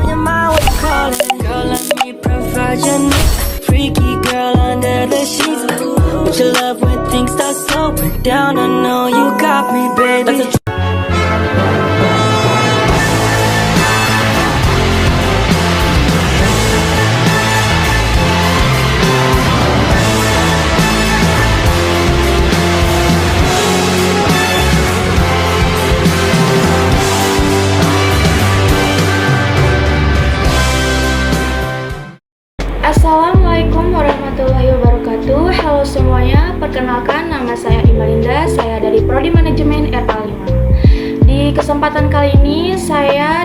your mind, what you call it? Girl, let me provide your needs. Freaky girl under the sheets. But your love when things start slowing down. I know you got me, baby. Assalamualaikum warahmatullahi wabarakatuh. Halo semuanya, perkenalkan nama saya Imalinda. Saya dari Prodi Manajemen RA5. Di kesempatan kali ini saya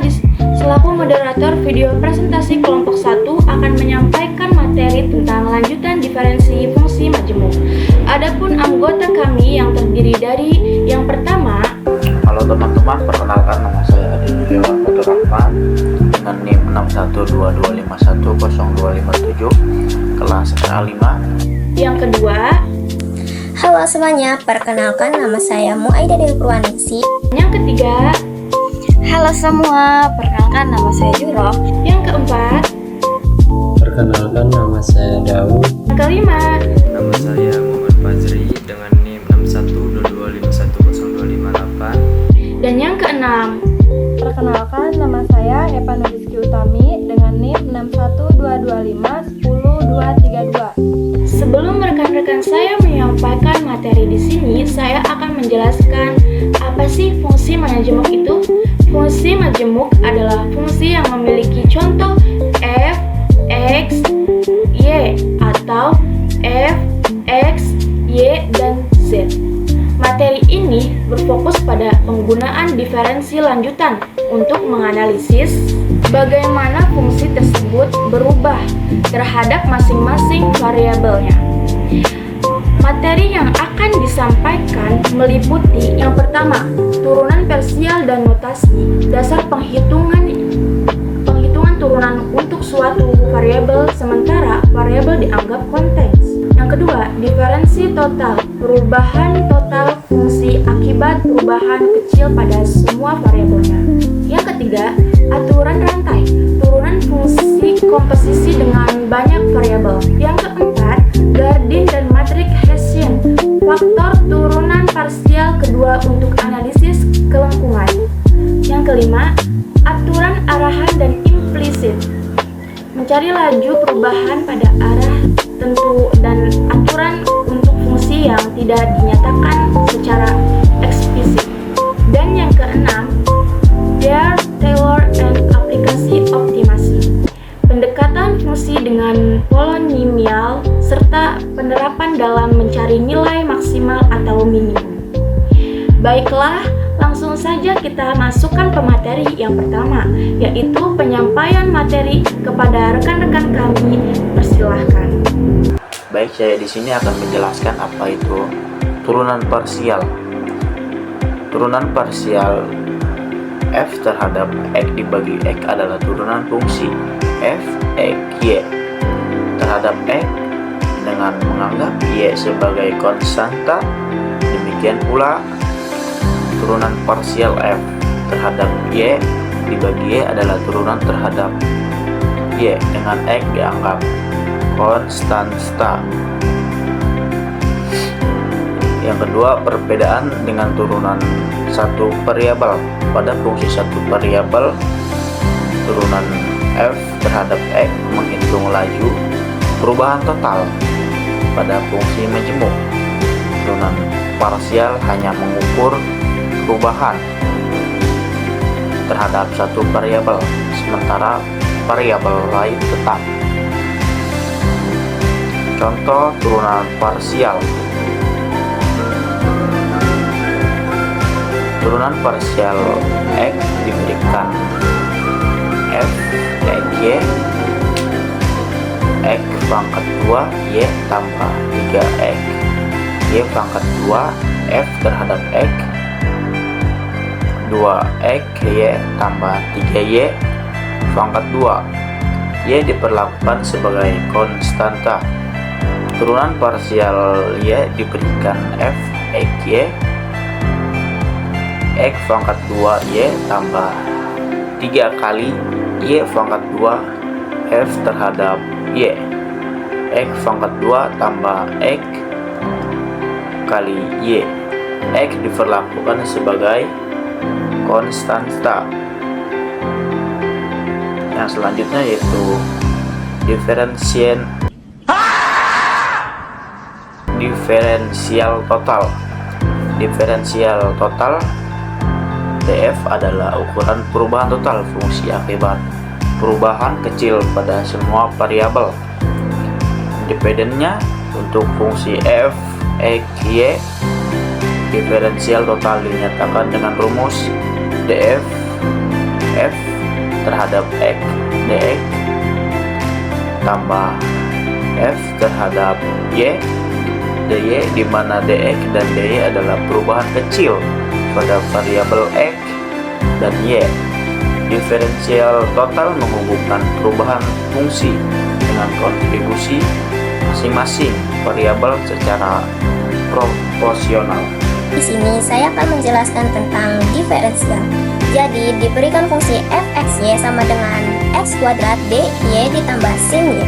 selaku moderator video presentasi kelompok 1 akan menyampaikan materi tentang lanjutan diferensi fungsi majemuk. Adapun anggota kami yang terdiri dari yang pertama. Halo teman-teman, perkenalkan nama saya Adi Yuliawan Faturrahman dengan NIM 61225100257 kelas RA5. Yang kedua. Halo semuanya, perkenalkan nama saya Muaida Dewi Purwaningsi. Yang ketiga. Halo semua, perkenalkan nama saya Juro. Yang keempat. Perkenalkan nama saya Daud. Yang kelima. Nama saya Muhammad Fazri dengan NIM 61221000258. Dan yang keenam. Perkenalkan nama saya Epa Nuriski Utami dengan NIM 61225100232. Sebelum rekan-rekan saya menyampaikan materi di sini, saya akan menjelaskan apa sih fungsi majemuk itu. Fungsi majemuk adalah fungsi yang memiliki contoh f, x, y atau f, x, y, dan z. Materi ini berfokus pada penggunaan diferensi lanjutan untuk menganalisis bagaimana fungsi tersebut berubah terhadap masing-masing variabelnya. Materi yang akan disampaikan meliputi yang pertama, turunan parsial dan notasi, dasar penghitungan turunan untuk suatu variabel sementara variabel dianggap konteks. Yang kedua, diferensi total, perubahan total fungsi akibat perubahan kecil pada semua variabelnya. Yang ketiga, aturan rantai, turunan fungsi komposisi dengan banyak variabel. Yang keempat, Gardin dan matrik Hessian, faktor turunan parsial kedua untuk analisis kelengkungan. Yang kelima, aturan arahan dan implisit, mencari laju perubahan pada arah tentu dan aturan untuk fungsi yang tidak dinyatakan secara eksplisit. Dan yang keenam, Dare, Taylor, and aplikasi optimasi, pendekatan fungsi dengan polinimial serta penerapan dalam mencari nilai maksimal atau minimum. Baiklah, langsung saja kita masukkan ke materi yang pertama, yaitu penyampaian materi kepada rekan-rekan kami. Persilahkan. Baik, saya di sini akan menjelaskan apa itu turunan parsial. Turunan parsial f terhadap x dibagi x adalah turunan fungsi f x y terhadap x dengan menganggap y sebagai konstanta. Demikian pula turunan parsial f terhadap y dibagi y adalah turunan terhadap y dengan x dianggap konstanta. Yang kedua, perbedaan dengan turunan satu variabel. Pada fungsi satu variabel, turunan f terhadap x menghitung laju perubahan total. Pada fungsi majemuk, turunan parsial hanya mengukur perubahan terhadap satu variabel, sementara variabel lain tetap. Contoh turunan parsial. Turunan parsial x diberikan f x y x pangkat 2 y tambah 3x y pangkat 2 f terhadap x 2x y tambah 3y pangkat 2 y diperlakukan sebagai konstanta. Turunan parsial y diberikan f x y x pangkat 2y tambah 3 kali Y pangkat 2 F terhadap Y. X pangkat 2 tambah X kali Y. X diperlakukan sebagai konstanta. Yang selanjutnya yaitu diferensial total. Diferensial total df adalah ukuran perubahan total fungsi akibat perubahan kecil pada semua variabel independennya. Untuk fungsi f, x, y, diferensial total dinyatakan dengan rumus df f terhadap x dx tambah f terhadap y dy, di mana dx dan dy adalah perubahan kecil pada variabel x dan y. Diferensial total menghubungkan perubahan fungsi dengan kontribusi masing-masing variabel secara proporsional. Di sini saya akan menjelaskan tentang diferensial. Jadi diberikan fungsi fxy sama dengan x kuadrat dy ditambah sin y.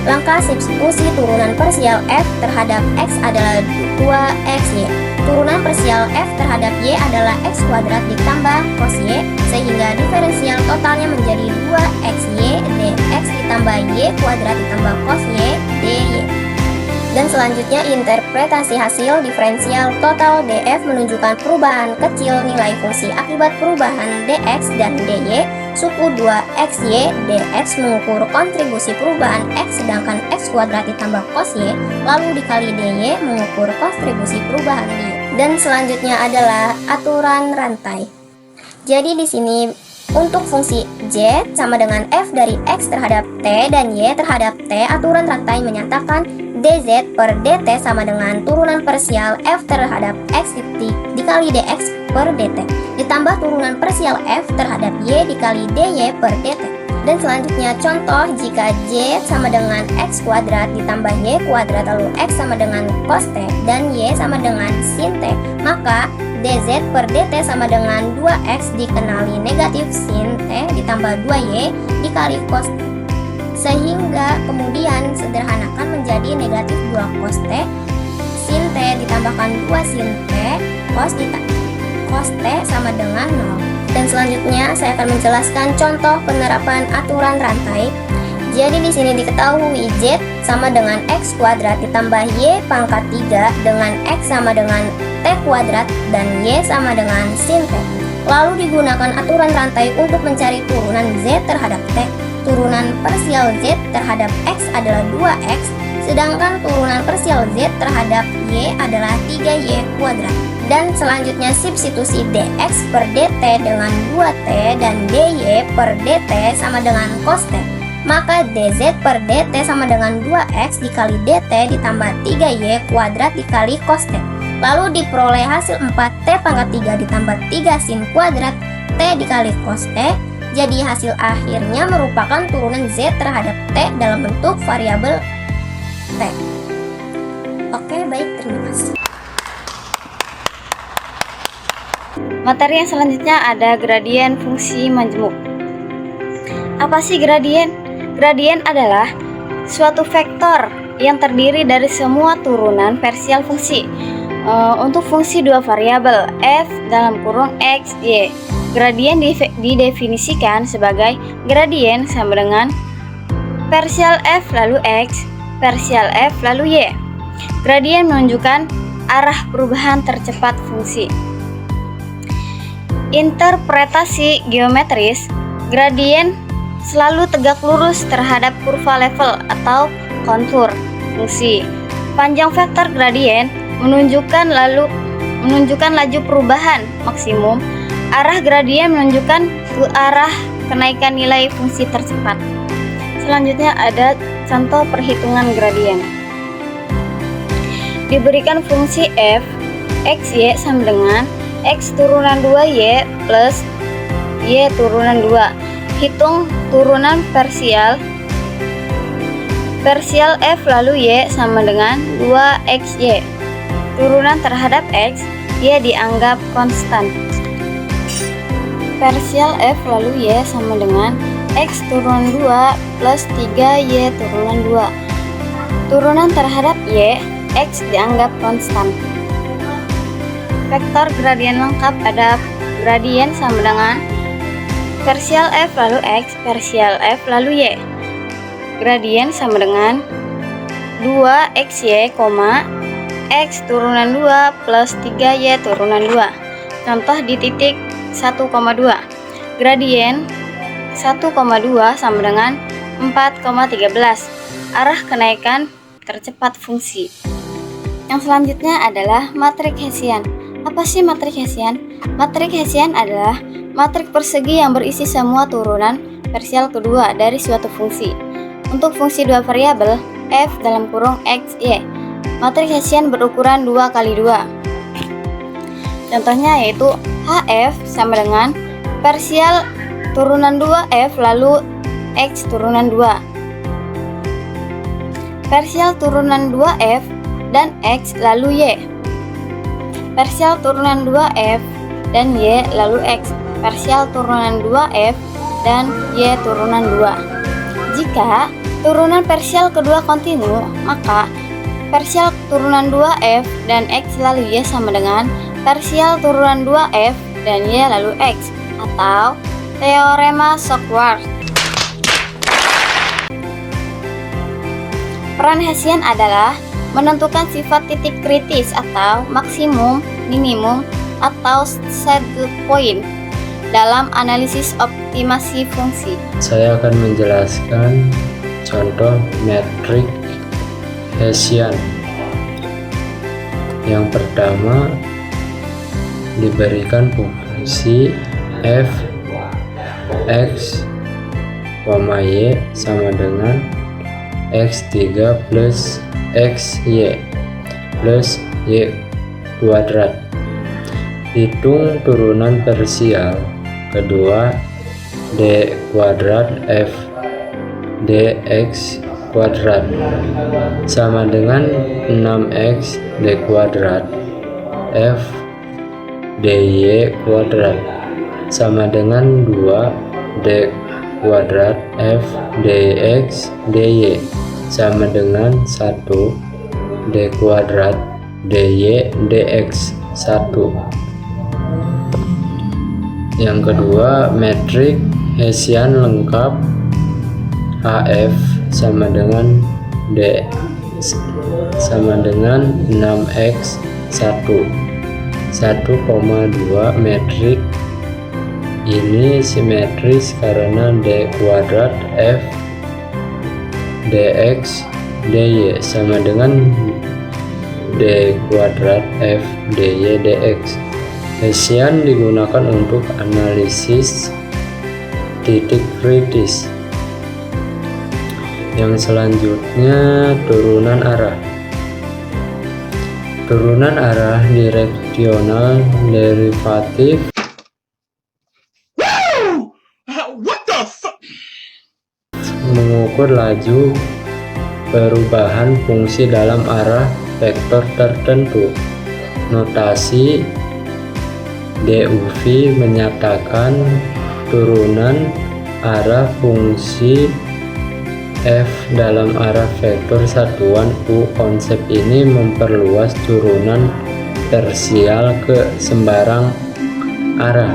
Langkah substitusi turunan parsial f terhadap x adalah 2xy. Turunan parsial f terhadap y adalah x kuadrat ditambah cos y, sehingga diferensial totalnya menjadi 2xy dx ditambah y kuadrat ditambah cos y dy. Dan selanjutnya interpretasi hasil diferensial total df menunjukkan perubahan kecil nilai fungsi akibat perubahan dx dan dy. Suku 2xy dx mengukur kontribusi perubahan x, sedangkan x kuadrat ditambah cos y lalu dikali dy mengukur kontribusi perubahan y. Dan selanjutnya adalah aturan rantai. Jadi di sini untuk fungsi z sama dengan f dari x terhadap t dan y terhadap t, aturan rantai menyatakan dz per dt sama dengan turunan parsial f terhadap x dikali dx per dt ditambah turunan parsial f terhadap y dikali dy per dt. Dan selanjutnya contoh, jika z sama dengan x kuadrat ditambah y kuadrat lalu x sama dengan cos t dan y sama dengan sin t, maka dz per dt sama dengan 2x dikenali negatif sin t ditambah 2y dikali cos t, sehingga kemudian sederhanakan menjadi negatif 2 cos t, sin t ditambahkan 2 sin t, cos t sama dengan 0. Dan selanjutnya saya akan menjelaskan contoh penerapan aturan rantai. Jadi di sini diketahui z sama dengan x kuadrat ditambah y pangkat 3 dengan x sama dengan t kuadrat dan y sama dengan sin t. Lalu digunakan aturan rantai untuk mencari turunan z terhadap t. Turunan parsial z terhadap x adalah 2x, sedangkan turunan parsial z terhadap y adalah 3y kuadrat. Dan selanjutnya substitusi dx per dt dengan 2t dan dy per dt sama dengan cos t. Maka dz per dt sama dengan 2x dikali dt ditambah 3y kuadrat dikali cos t. Lalu diperoleh hasil 4t pangkat 3 ditambah 3 sin kuadrat t dikali cos t. Jadi hasil akhirnya merupakan turunan z terhadap t dalam bentuk variabel t. Oke, baik, terima kasih. Materi yang selanjutnya ada gradien fungsi majemuk. Apa sih gradien? Gradien adalah suatu vektor yang terdiri dari semua turunan parsial fungsi. Untuk fungsi dua variabel f dalam kurung x, y, gradien didefinisikan sebagai gradien sama dengan parsial f lalu x, parsial f lalu y. Gradien menunjukkan arah perubahan tercepat fungsi. Interpretasi geometris, gradien selalu tegak lurus terhadap kurva level atau kontur fungsi. Panjang vektor gradien menunjukkan laju perubahan maksimum. Arah gradien menunjukkan arah kenaikan nilai fungsi tercepat. Selanjutnya ada contoh perhitungan gradien. Diberikan fungsi f x y sama dengan x turunan 2y plus y turunan 2. Hitung turunan parsial f lalu y sama dengan 2xy. Turunan terhadap x, y dianggap konstan. Parsial f lalu y sama dengan X turunan 2 plus 3Y turunan 2. Turunan terhadap Y, X dianggap konstan. Vektor gradien lengkap ada gradien sama dengan parsial F lalu X, parsial F lalu Y. Gradien sama dengan 2XY, X turunan 2 plus 3Y turunan 2. Contoh di titik 1,2. Gradien 1,2 sama dengan 4,13. Arah kenaikan tercepat fungsi. Yang selanjutnya adalah matrik Hessian. Apa sih matrik Hessian? Matrik Hessian adalah matrik persegi yang berisi semua turunan parsial kedua dari suatu fungsi. Untuk fungsi dua variabel f dalam kurung x, y, matrik Hessian berukuran 2 kali 2. Contohnya yaitu hf sama dengan parsial turunan 2f lalu x turunan 2. Parsial turunan 2f dan x lalu y. Parsial turunan 2f dan y lalu x. Parsial turunan 2f dan y turunan 2. Jika turunan parsial kedua kontinu, maka parsial turunan 2f dan x lalu y sama dengan parsial turunan 2f dan y lalu x, atau teorema Shockward. Peran Hessian adalah menentukan sifat titik kritis atau maksimum, minimum, atau saddle point dalam analisis optimasi fungsi. Saya akan menjelaskan contoh metrik Hessian. Yang pertama, diberikan fungsi f x, y sama dengan x3 plus xy plus y kuadrat. Hitung turunan parsial kedua d kuadrat f dx kuadrat sama dengan 6x d kuadrat f dy kuadrat sama dengan 2 d kuadrat f dx dy sama dengan 1 d kuadrat dy dx 1. Yang kedua, metrik Hessian lengkap hf sama dengan d sama dengan 6x 1,2. metrik ini simetris karena d kuadrat f dx dy sama dengan d kuadrat f dy dx. Hessian digunakan untuk analisis titik kritis. Yang selanjutnya, turunan arah. Turunan arah direksional derivatif mengukur laju perubahan fungsi dalam arah vektor tertentu. Notasi DUV menyatakan turunan arah fungsi f dalam arah vektor satuan U. Konsep ini memperluas turunan parsial ke sembarang arah.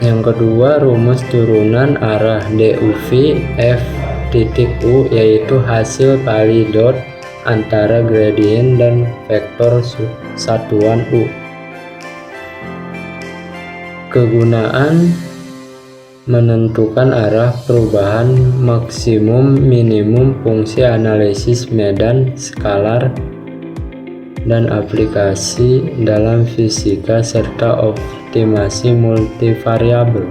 Yang kedua, rumus turunan arah DUV f titik U yaitu hasil kali dot antara gradien dan vektor satuan U. Kegunaan menentukan arah perubahan maksimum minimum fungsi analisis medan skalar dan aplikasi dalam fisika serta optimasi multivariabel.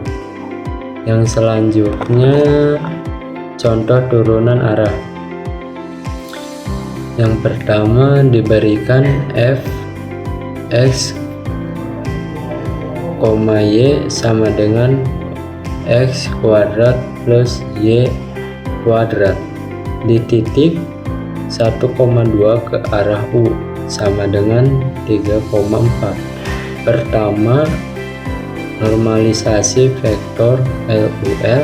Yang selanjutnya, contoh turunan arah. Yang pertama, diberikan f x, y sama dengan x kuadrat plus y kuadrat di titik 1,2 ke arah U sama dengan 3,4. Pertama, Normalisasi vektor LUL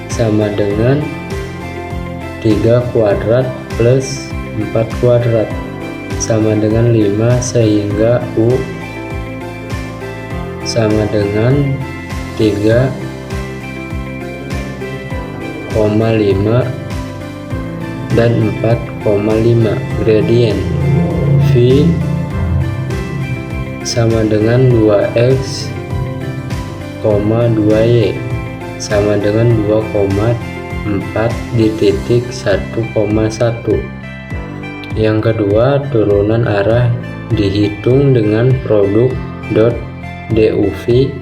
sama dengan 3 kuadrat plus 4 kuadrat sama dengan 5, sehingga U sama dengan 3,5 dan 4,5. Gradient V sama dengan 2x, 2y sama dengan 2,4 di titik 1,1. Yang kedua, turunan arah dihitung dengan produk dot DUV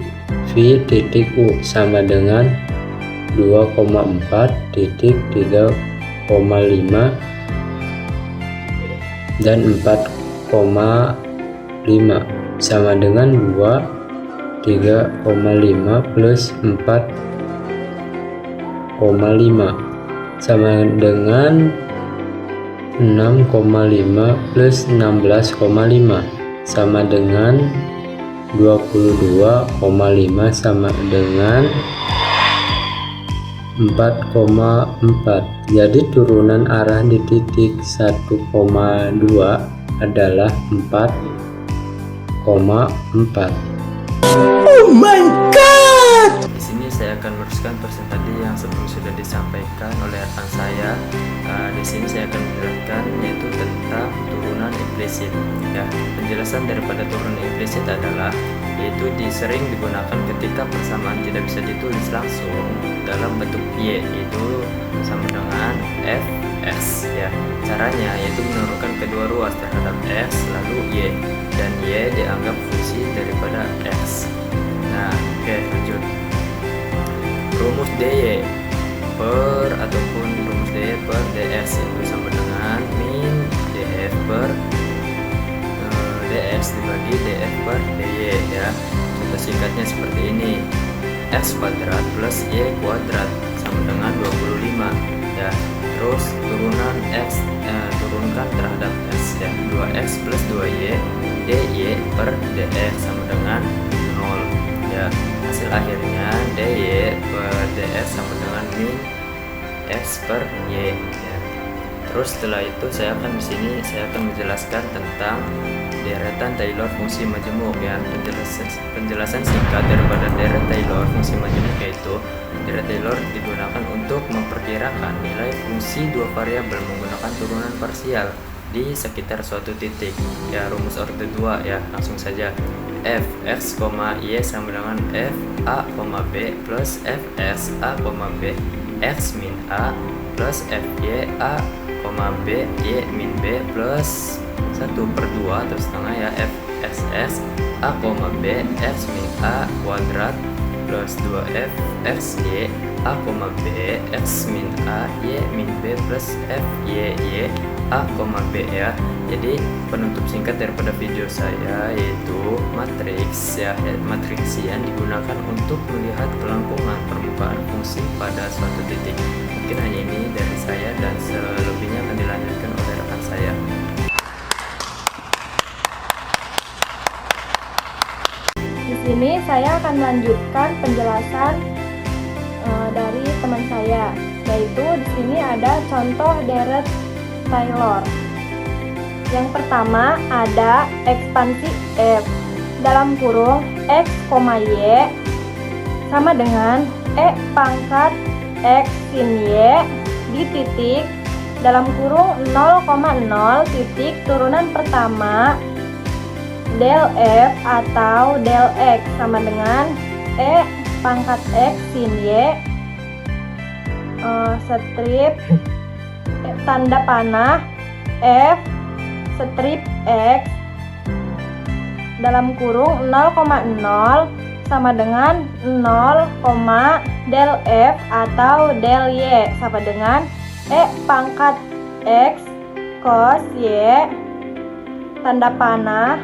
V titik U sama dengan 2,4 titik 3,5 dan 4,5 sama dengan 3,5 plus 4,5 sama dengan 6,5 plus 16,5 sama dengan 22,5 sama dengan 4,4. Jadi turunan arah di titik 1,2 adalah 4,4. Di sini saya akan meneruskan persen tadi yang sebelum sudah disampaikan oleh rekan saya. Di sini saya akan menjelaskan yaitu tentang turunan implisit. Ya, penjelasan daripada turunan implisit adalah yaitu sering digunakan ketika persamaan tidak bisa ditulis langsung dalam bentuk y, yaitu sama dengan fx. Ya, caranya yaitu menurunkan kedua ruas terhadap x lalu y, dan y dianggap fungsi daripada x. Nah, oke, lanjut. Rumus dy per ataupun rumus dy per ds itu sama dengan min df per ds dibagi df per dy. Ya, contoh singkatnya seperti ini: x kuadrat plus y kuadrat sama dengan 25. Ya, terus turunan x turunkan terhadap x, ya, 2x plus 2y dy per dx sama dengan 0. Ya, hasil akhirnya dy per dx sama dengan min x per y. Ya. Terus setelah itu saya akan menjelaskan tentang deretan Taylor fungsi majemuk. Ya, penjelasan singkat daripada deret Taylor fungsi majemuk yaitu deret Taylor digunakan untuk memperkirakan nilai fungsi dua variabel menggunakan turunan parsial di sekitar suatu titik. Ya, rumus orde 2, ya, langsung saja. Fx, y sama dengan f a, b plus fx a, b x min a plus fy a, b y min b plus 1/2 atau setengah, ya, fxx a, b x min a kuadrat plus 2f xy a, b x min a y min b plus fy a, b. Ya, jadi penutup singkat daripada video saya yaitu matriks, ya, matriks yang digunakan untuk melihat kelangkungan permukaan fungsi pada suatu titik. Mungkin hanya ini dari saya dan selebihnya akan dilanjutkan oleh rekan saya. Di sini saya akan melanjutkan penjelasan dari teman saya, yaitu di sini ada contoh deret Taylor. Yang pertama ada ekspansi f dalam kurung x, y sama dengan e pangkat x sin y di titik dalam kurung 0,0 titik turunan pertama del f atau del x sama dengan e pangkat x sin y strip tanda panah f strip x dalam kurung 0,0 sama dengan 0, del f atau del y sama dengan e pangkat x cos y tanda panah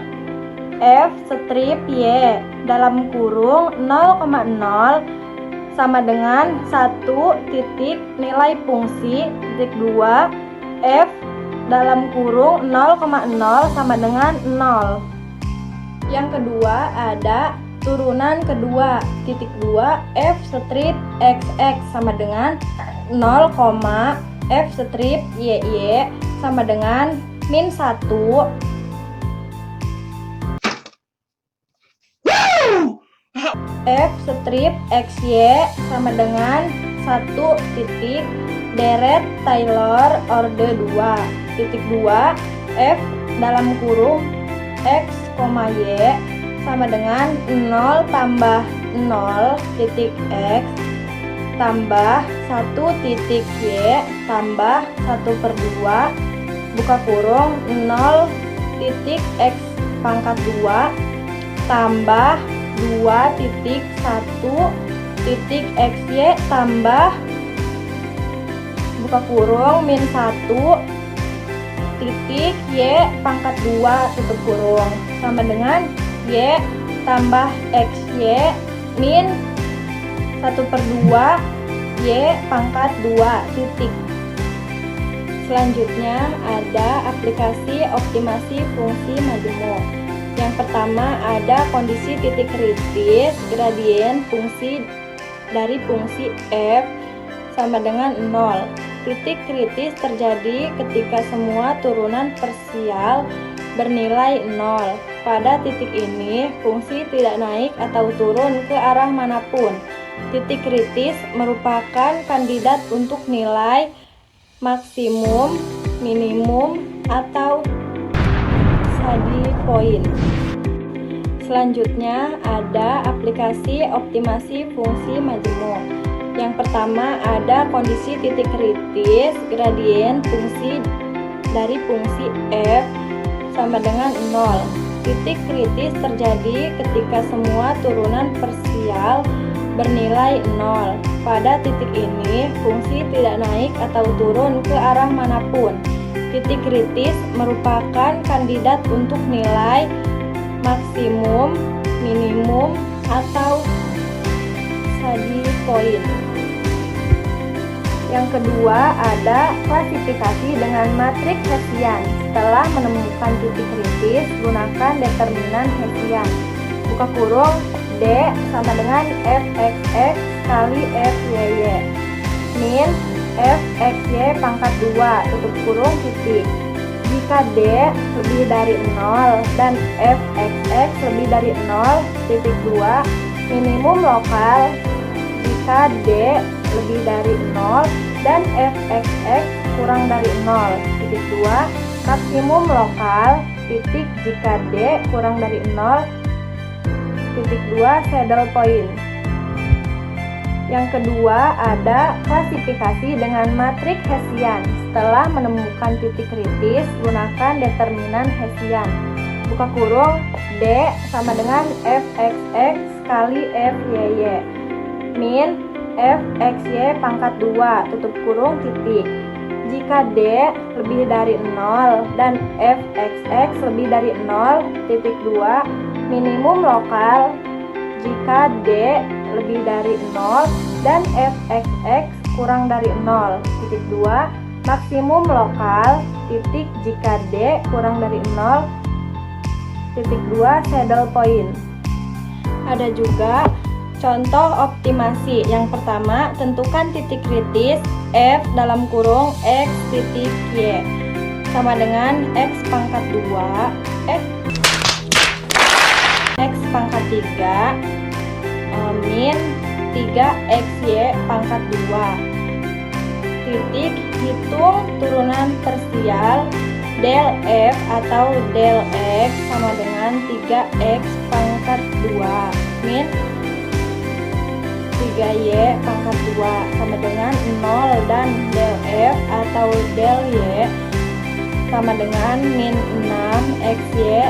f strip y dalam kurung 0,0 sama dengan 1 titik nilai fungsi titik 2 f dalam kurung 0,0 sama dengan 0. Yang kedua ada turunan kedua titik 2 f strip xx sama dengan 0, f strip y sama dengan min 1 f strip xy sama dengan 1 titik deret Taylor orde 2 titik 2 f dalam kurung x, y sama dengan 0 tambah 0 titik x tambah 1 titik y tambah 1/2 buka kurung 0 titik x pangkat 2 tambah 2 titik 1 titik xy tambah buka kurung min 1 titik y pangkat 2 tutup kurung sama dengan y tambah xy min 1/2 y pangkat 2 titik. Selanjutnya ada aplikasi optimasi fungsi majemuk. Yang pertama ada kondisi titik kritis gradien fungsi dari fungsi f sama dengan 0. Titik kritis terjadi ketika semua turunan parsial bernilai 0. Pada titik ini, fungsi tidak naik atau turun ke arah manapun. Titik kritis merupakan kandidat untuk nilai maksimum, minimum, atau saddle point. Selanjutnya ada aplikasi optimasi fungsi majemuk. Yang pertama ada kondisi titik kritis gradien fungsi dari fungsi f sama dengan 0. Titik kritis terjadi ketika semua turunan parsial bernilai 0. Pada titik ini, fungsi tidak naik atau turun ke arah manapun. Titik kritis merupakan kandidat untuk nilai maksimum, minimum, atau saddle point. Yang kedua ada klasifikasi dengan matriks Hessian. Setelah menemukan titik kritis, gunakan determinan Hessian. Buka kurung D sama dengan fxx kali fyy min fxy pangkat 2 tutup kurung titik. Jika D lebih dari 0 dan fxx lebih dari 0 titik 2 minimum lokal. Jika D lebih dari 0 dan fxx kurang dari 0 titik 2 maksimum lokal titik jika D kurang dari 0 titik 2 saddle point. Yang kedua ada klasifikasi dengan matriks Hessian. Setelah menemukan titik kritis, gunakan determinan Hessian. Buka kurung D sama dengan fxx kali fyy min fxy pangkat 2 tutup kurung titik. Jika D lebih dari 0 dan fxx lebih dari 0 titik 2 minimum lokal. Jika D lebih dari 0 dan fxx kurang dari 0 titik 2 maksimum lokal titik jika D kurang dari 0 titik 2 saddle point. Ada juga contoh optimasi. Yang pertama, tentukan titik kritis f dalam kurung x titik y sama dengan x pangkat 2 x pangkat 3 min 3xy pangkat 2 titik. Hitung turunan parsial del f atau del x sama dengan 3x pangkat 2 min 3y pangkat 2 sama dengan 0 dan del f atau del y sama dengan min 6xy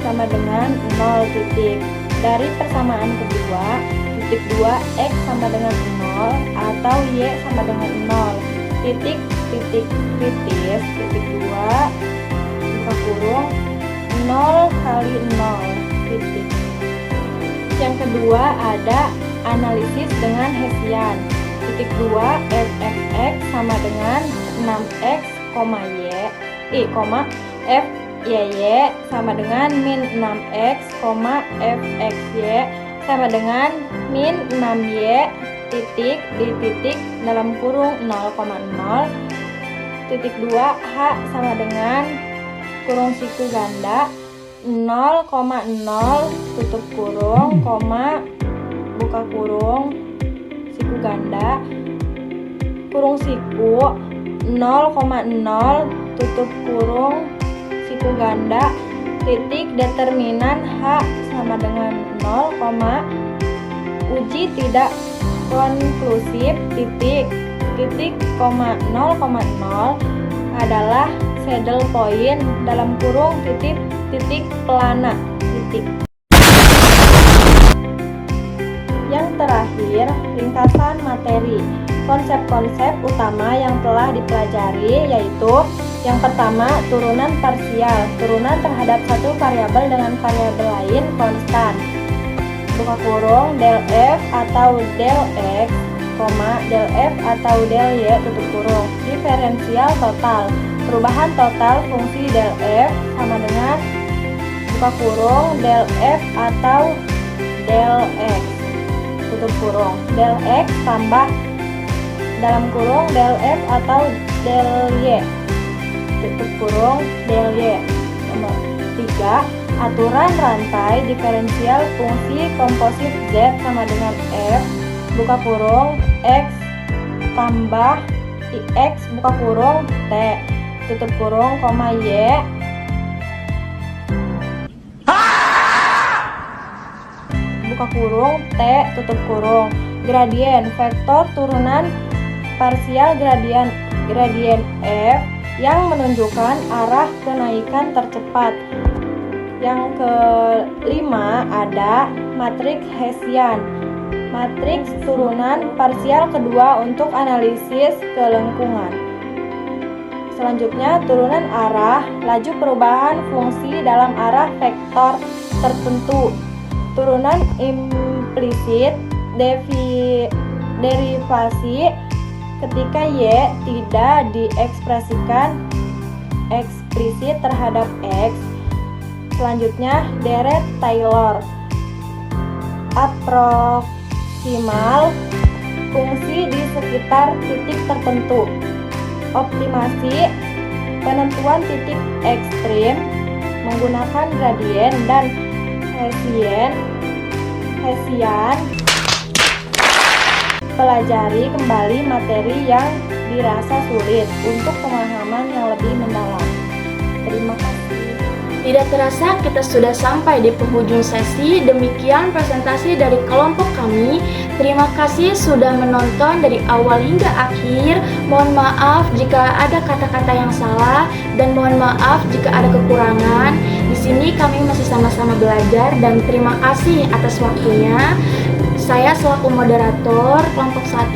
sama dengan 0 titik. Dari persamaan kedua, titik 2x sama dengan 0 atau y sama dengan 0 titik titik kritis titik 2 buka kurung 0 kali 0 titik. Yang kedua ada analisis dengan Hessian. Titik 2 fxx sama dengan 6x, y, fyy sama dengan min 6x, fxy sama dengan min 6Y titik di titik dalam kurung 0,0 titik 2 H sama dengan kurung siku ganda 0,0 tutup kurung koma buka kurung siku ganda kurung siku 0,0 tutup kurung siku ganda titik determinan H sama dengan 0, uji tidak konklusif titik koma 0,0 adalah saddle point dalam kurung titik pelana titik. Yang terakhir, ringkasan materi. Konsep-konsep utama yang telah dipelajari yaitu yang pertama, turunan parsial, turunan terhadap satu variabel dengan variabel lain konstan. Buka kurung del F atau del X, del F atau del Y tutup kurung. Diferensial total, perubahan total fungsi del F sama dengan buka kurung del F atau del X tutup kurung. Del X tambah dalam kurung del F atau del Y tutup kurung del Y. Nomor 3, aturan rantai diferensial fungsi komposit Z sama dengan F buka kurung X tambah X buka kurung T tutup kurung koma Y buka kurung T tutup kurung. Gradien vektor turunan parsial gradien F yang menunjukkan arah kenaikan tercepat. Yang kelima ada matriks Hessian, matriks turunan parsial kedua untuk analisis kelengkungan. Selanjutnya turunan arah, laju perubahan fungsi dalam arah vektor tertentu. Turunan implisit, derivasi ketika Y tidak diekspresikan eksplisit terhadap X. Selanjutnya deret Taylor, aproksimal fungsi di sekitar titik tertentu. Optimasi penentuan titik ekstrim menggunakan gradien dan Hessian. Pelajari kembali materi yang dirasa sulit untuk pemahaman yang lebih mendalam. Terima kasih. Tidak terasa kita sudah sampai di penghujung sesi. Demikian presentasi dari kelompok kami. Terima kasih sudah menonton dari awal hingga akhir. Mohon maaf jika ada kata-kata yang salah dan mohon maaf jika ada kekurangan. Di sini kami masih sama-sama belajar dan terima kasih atas waktunya. Saya selaku moderator kelompok 1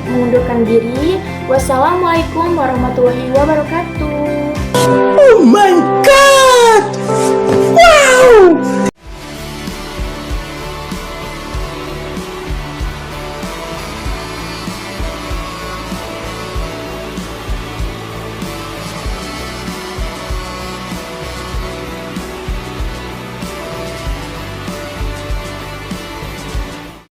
mengundurkan diri. Wassalamualaikum warahmatullahi wabarakatuh.